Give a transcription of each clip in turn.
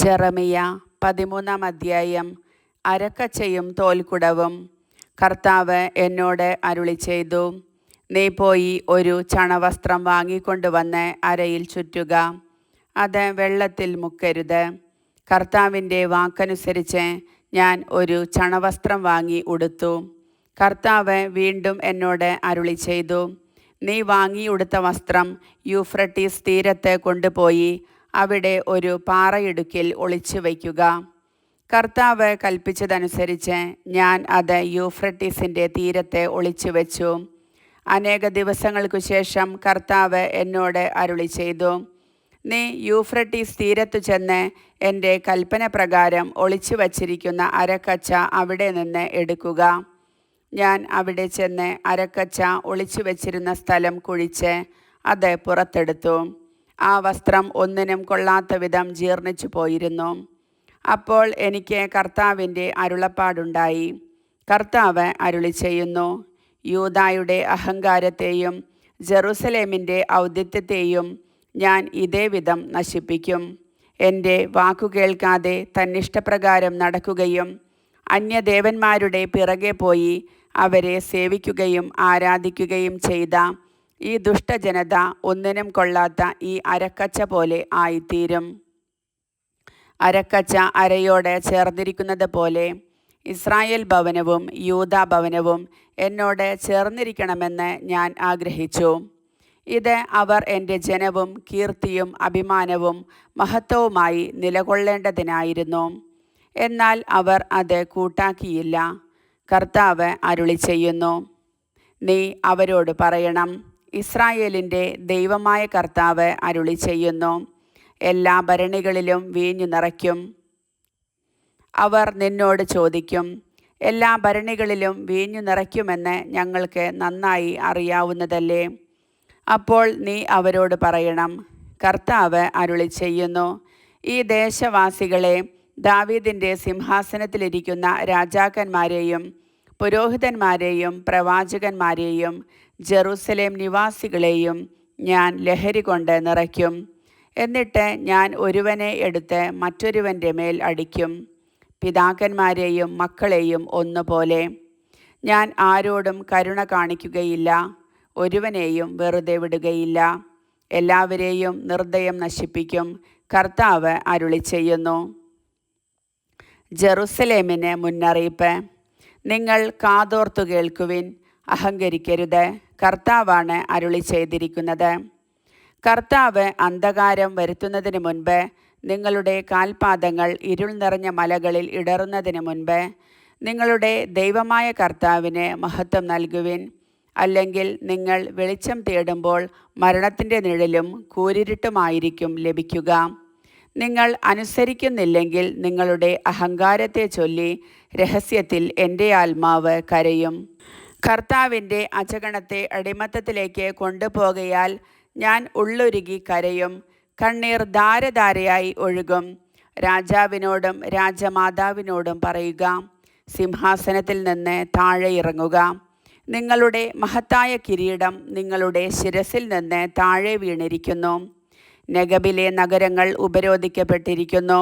ജെറമിയ 13 അധ്യായം. അരക്കച്ചയും തോൽക്കുടവും. കർത്താവ് എന്നോട് അരുളിച്ചെയ്തു, നീ പോയി ഒരു ചണവസ്ത്രം വാങ്ങിക്കൊണ്ടുവന്ന് അരയിൽ ചുറ്റുക. അത് വെള്ളത്തിൽ മുക്കരുത്. കർത്താവിൻ്റെ വാക്കനുസരിച്ച് ഞാൻ ഒരു ചണവസ്ത്രം വാങ്ങി ഉടുത്തു. കർത്താവ് വീണ്ടും എന്നോട് അരുളിച്ചെയ്തു, നീ വാങ്ങി ഉടുത്ത വസ്ത്രം യൂഫ്രട്ടീസ് തീരത്ത് കൊണ്ടുപോയി അവിടെ ഒരു പാറയിടുക്കിൽ ഒളിച്ചു വയ്ക്കുക. കർത്താവ് കൽപ്പിച്ചതനുസരിച്ച് ഞാൻ അത് യൂഫ്രട്ടീസിൻ്റെ തീരത്തെ ഒളിച്ചു വെച്ചു. അനേക ദിവസങ്ങൾക്കു ശേഷം കർത്താവ് എന്നോട് അരുളിച്ചെയ്തു, നീ യൂഫ്രട്ടീസ് തീരത്തു ചെന്ന് എൻ്റെ കൽപ്പന പ്രകാരം ഒളിച്ചു വച്ചിരിക്കുന്ന അരക്കച്ച അവിടെ നിന്ന് എടുക്കുക. ഞാൻ അവിടെ ചെന്ന് അരക്കച്ച ഒളിച്ചു വച്ചിരുന്ന സ്ഥലം കുഴിച്ച് അത് പുറത്തെടുത്തു. ആ വസ്ത്രം ഒന്നിനും കൊള്ളാത്ത വിധം ജീർണിച്ചു പോയിരുന്നു. അപ്പോൾ എനിക്ക് കർത്താവിൻ്റെ അരുളപ്പാടുണ്ടായി. കർത്താവ് അരുളിച്ചെയ്യുന്നു, യൂദായുടെ അഹങ്കാരത്തെയും ജെറുസലേമിൻ്റെ ഔദ്യത്യത്തെയും ഞാൻ ഇതേ വിധം നശിപ്പിക്കും. എൻ്റെ വാക്കു കേൾക്കാതെ തന്നിഷ്ടപ്രകാരം നടക്കുകയും അന്യദേവന്മാരുടെ പിറകെ പോയി അവരെ സേവിക്കുകയും ആരാധിക്കുകയും ചെയ്ത ഈ ദുഷ്ടജനത ഒന്നിനും കൊള്ളാത്ത ഈ അരക്കച്ച പോലെ ആയിത്തീരും. അരക്കച്ച അരയോട് ചേർന്നിരിക്കുന്നത് പോലെ ഇസ്രായേൽ ഭവനവും യൂദാ ഭവനവും എന്നോട് ചേർന്നിരിക്കണമെന്ന് ഞാൻ ആഗ്രഹിച്ചു. ഇത് അവർ എൻ്റെ ജനവും കീർത്തിയും അഭിമാനവും മഹത്വവുമായി നിലകൊള്ളേണ്ടതിനായിരുന്നു. എന്നാൽ അവർ അത് കൂട്ടാക്കിയില്ല. കർത്താവ് അരുളിച്ചെയ്യുന്നു, നീ അവരോട് പറയണം, ഇസ്രായേലിൻ്റെ ദൈവമായ കർത്താവ് അരുളിച്ചെയ്യുന്നു, എല്ലാ ഭരണികളിലും വീഞ്ഞു നിറയ്ക്കും. അവർ നിന്നോട് ചോദിക്കും, എല്ലാ ഭരണികളിലും വീഞ്ഞു നിറയ്ക്കുമെന്ന് ഞങ്ങൾക്ക് നന്നായി അറിയാവുന്നതല്ലേ? അപ്പോൾ നീ അവരോട് പറയണം, കർത്താവ് അരുളിച്ചെയ്യുന്നു, ഈ ദേശവാസികളെ, ദാവീദിൻ്റെ സിംഹാസനത്തിലിരിക്കുന്ന രാജാക്കന്മാരെയും പുരോഹിതന്മാരെയും പ്രവാചകന്മാരെയും ജെറുസലേം നിവാസികളെയും ഞാൻ ലഹരി കൊണ്ട് നിറയ്ക്കും. എന്നിട്ട് ഞാൻ ഒരുവനെ എടുത്ത് മറ്റൊരുവൻ്റെ മേൽ അടിക്കും, പിതാക്കന്മാരെയും മക്കളെയും ഒന്നുപോലെ. ഞാൻ ആരോടും കരുണ കാണിക്കുകയില്ല, ഒരുവനെയും വെറുതെ വിടുകയില്ല. എല്ലാവരെയും നിർദ്ദയം നശിപ്പിക്കും. കർത്താവ് അരുളിച്ചെയ്യുന്നു. ജെറുസലേമിന് മുന്നറിയിപ്പ്. നിങ്ങൾ കാതോർത്തു കേൾക്കുവിൻ, അഹങ്കരിക്കരുത്. കർത്താവാണ് അരുളി ചെയ്തിരിക്കുന്നത്. കർത്താവ് അന്ധകാരം വരുത്തുന്നതിന് മുൻപ്, നിങ്ങളുടെ കാൽപാദങ്ങൾ ഇരുൾ നിറഞ്ഞ മലകളിൽ ഇടറുന്നതിന് മുൻപ്, നിങ്ങളുടെ ദൈവമായ കർത്താവിന് മഹത്വം നൽകുവിൻ. അല്ലെങ്കിൽ നിങ്ങൾ വെളിച്ചം തേടുമ്പോൾ മരണത്തിൻ്റെ നിഴലും കൂരിരുട്ടുമായിരിക്കും ലഭിക്കുക. നിങ്ങൾ അനുസരിക്കുന്നില്ലെങ്കിൽ നിങ്ങളുടെ അഹങ്കാരത്തെ ചൊല്ലി രഹസ്യത്തിൽ എൻ്റെ ആത്മാവ് കരയും. കർത്താവിൻ്റെ അജഗണത്തെ അടിമത്തത്തിലേക്ക് കൊണ്ടുപോകയാൽ ഞാൻ ഉള്ളൊരുകി കരയും. കണ്ണീർ ധാരധാരയായി ഒഴുകും. രാജാവിനോടും രാജമാതാവിനോടും പറയുക, സിംഹാസനത്തിൽ നിന്ന് താഴെ ഇറങ്ങുക. നിങ്ങളുടെ മഹത്തായ കിരീടം നിങ്ങളുടെ ശിരസിൽ നിന്ന് താഴെ വീണിരിക്കുന്നു. നെഗബിലെ നഗരങ്ങൾ ഉപരോധിക്കപ്പെട്ടിരിക്കുന്നു.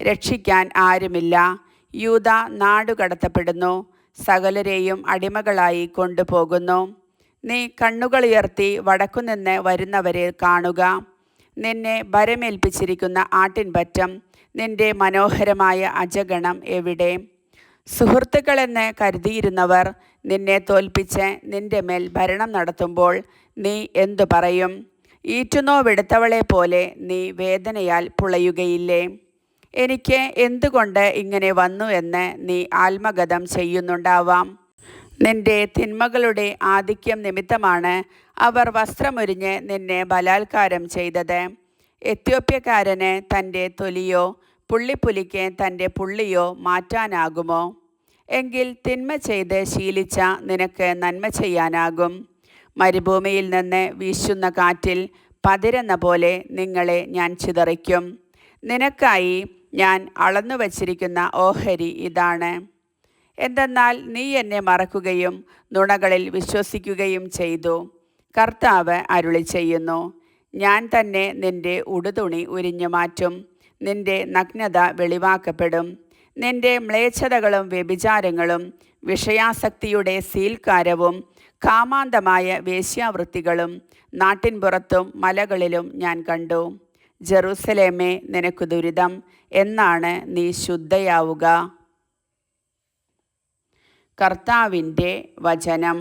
രക്ഷിക്കാൻ ആരുമില്ല. യൂദ നാടുകടത്തപ്പെടുന്നു. സകലരെയും അടിമകളായി കൊണ്ടുപോകുന്നു. നീ കണ്ണുകളുയർത്തി വടക്കുനിന്ന് വരുന്നവരെ കാണുക. നിന്നെ ഭരമേൽപ്പിച്ചിരിക്കുന്ന ആട്ടിൻപറ്റം, നിന്റെ മനോഹരമായ അജഗണം എവിടെ? സുഹൃത്തുക്കളെന്ന് കരുതിയിരുന്നവർ നിന്നെ തോൽപ്പിച്ച് നിന്റെ മേൽ ഭരണം നടത്തുമ്പോൾ നീ എന്തു പറയും? ഈറ്റുനോവെടുത്തവളെ പോലെ നീ വേദനയാൽ പുളയുകയില്ലേ? എനിക്ക് എന്തുകൊണ്ട് ഇങ്ങനെ വന്നു എന്ന് നീ ആത്മഗതം ചെയ്യുന്നുണ്ടാവാം. നിന്റെ തിന്മകളുടെ ആധിക്യം നിമിത്തമാണ് അവർ വസ്ത്രമൊരിഞ്ഞ് നിന്നെ ബലാത്കാരം ചെയ്തത്. എത്യോപ്യക്കാരന് തൻ്റെ തൊലിയോ പുള്ളിപ്പുലിക്ക് തൻ്റെ പുള്ളിയോ മാറ്റാനാകുമോ? എങ്കിൽ തിന്മ ചെയ്ത് ശീലിച്ച നിനക്ക് നന്മ ചെയ്യാനാകും. മരുഭൂമിയിൽ നിന്ന് വീശുന്ന കാറ്റിൽ പതിരെന്ന പോലെ നിങ്ങളെ ഞാൻ ചിതറിക്കും. നിനക്കായി ഞാൻ അളന്നു വച്ചിരിക്കുന്ന ഓഹരി ഇതാണ്. എന്തെന്നാൽ നീ എന്നെ മറക്കുകയും നുണകളിൽ വിശ്വസിക്കുകയും ചെയ്തു. കർത്താവ് അരുളിച്ചെയ്യുന്നു, ഞാൻ തന്നെ നിന്റെ ഉടുതുണി ഉരിഞ്ഞു മാറ്റും. നിന്റെ നഗ്നത വെളിവാക്കപ്പെടും. നിന്റെ മ്ലേച്ഛതകളും വ്യഭിചാരങ്ങളും വിഷയാസക്തിയുടെ സീൽക്കാരവും കാമാന്തമായ വേശ്യാവൃത്തികളും നാട്ടിൻപുറത്തും മലകളിലും ഞാൻ കണ്ടു. ജെറൂസലേമേ, നിനക്കു ദുരിതം! എന്നാണ് നീ ശുദ്ധയാവുക. കർത്താവിൻ്റെ വചനം.